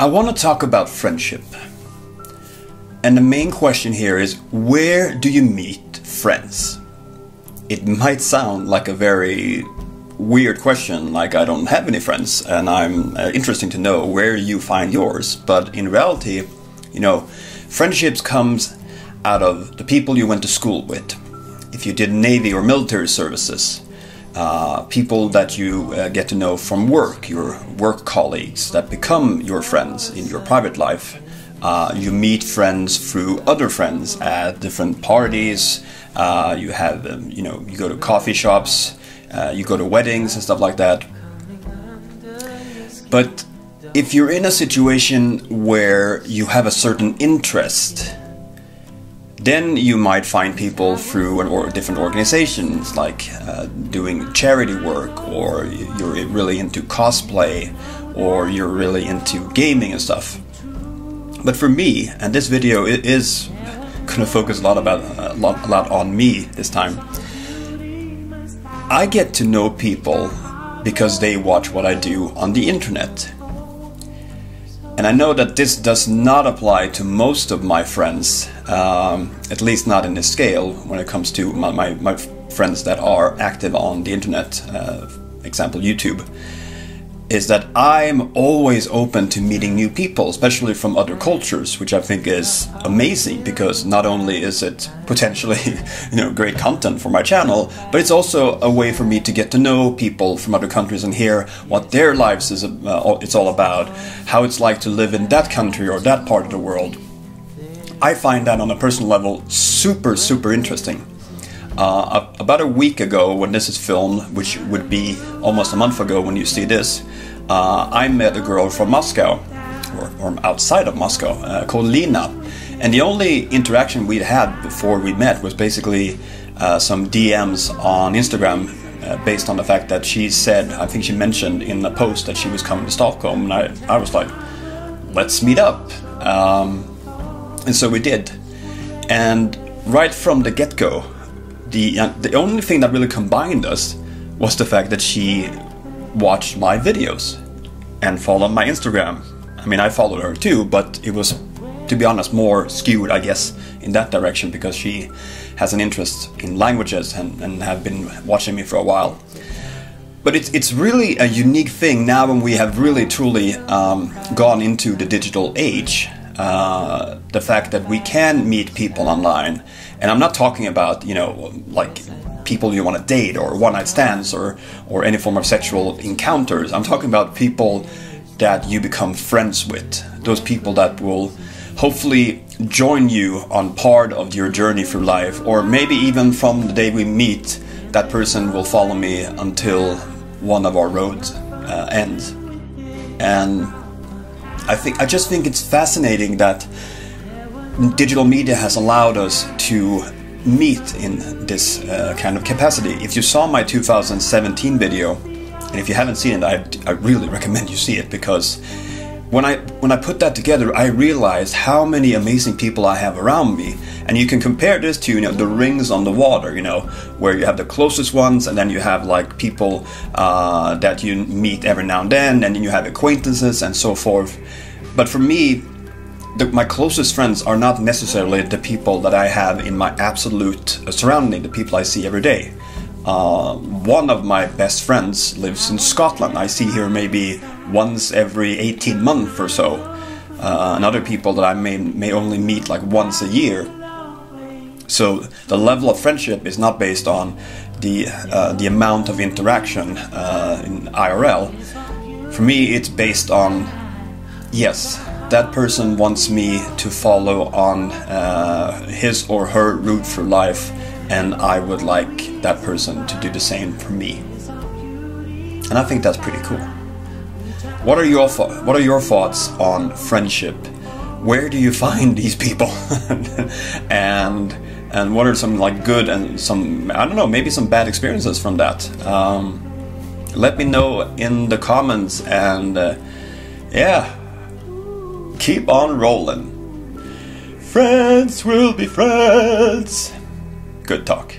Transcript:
I want to talk about friendship. And the main question here is, where do you meet friends? It might sound like a very weird question, like I don't have any friends and I'm interesting to know where you find yours. But in reality, friendships comes out of the people you went to school with. If you did Navy or military services, people that you get to know from work, your work colleagues that become your friends in your private life. You meet friends through other friends at different parties. You have, you go to coffee shops, you go to weddings and stuff like that. But if you're in a situation where you have a certain interest, then you might find people through different organizations, like doing charity work, or you're really into cosplay, or you're really into gaming and stuff. But for me, and this video is going to focus a lot on me this time, I get to know people because they watch what I do on the internet. And I know that this does not apply to most of my friends, at least not in this scale when it comes to my friends that are active on the internet, example YouTube, is that I'm always open to meeting new people, especially from other cultures, which I think is amazing, because not only is it potentially great content for my channel, but it's also a way for me to get to know people from other countries and hear what their lives it's all about, how it's like to live in that country or that part of the world. I find that on a personal level super interesting. About a week ago, when this is filmed, which would be almost a month ago when you see this, I met a girl from Moscow, or outside of Moscow, called Lina. And the only interaction we'd had before we met was basically some DMs on Instagram, based on the fact that she said, I think she mentioned in a post that she was coming to Stockholm, and I was like, let's meet up. And so we did. And right from the get-go, the only thing that really combined us was the fact that she watched my videos and followed my Instagram. I mean, I followed her too, but it was, to be honest, more skewed, I guess, in that direction, because she has an interest in languages and have been watching me for a while. But it's really a unique thing now when we have really truly gone into the digital age. The fact that we can meet people online, and I'm not talking about like people you want to date or one-night stands or any form of sexual encounters. I'm talking about people that you become friends with, those people that will hopefully join you on part of your journey through life, or maybe even from the day we meet, that person will follow me until one of our roads ends. And I just think it's fascinating that digital media has allowed us to meet in this kind of capacity. If you saw my 2017 video, and if you haven't seen it, I really recommend you see it, because when I put that together, I realized how many amazing people I have around me. And you can compare this to the rings on the water, where you have the closest ones, and then you have like people that you meet every now and then you have acquaintances and so forth. But for me, my closest friends are not necessarily the people that I have in my absolute surrounding, the people I see every day. One of my best friends lives in Scotland. I see her maybe once every 18 months or so. And other people that I may only meet like once a year. So the level of friendship is not based on the amount of interaction in IRL. For me, it's based on, yes, that person wants me to follow on his or her route through life, and I would like that person to do the same for me. And I think that's pretty cool. What are your thoughts on friendship? Where do you find these people? and what are some like good and some, I don't know, maybe some bad experiences from that? Let me know in the comments, and yeah, keep on rolling. Friends will be friends. Good talk.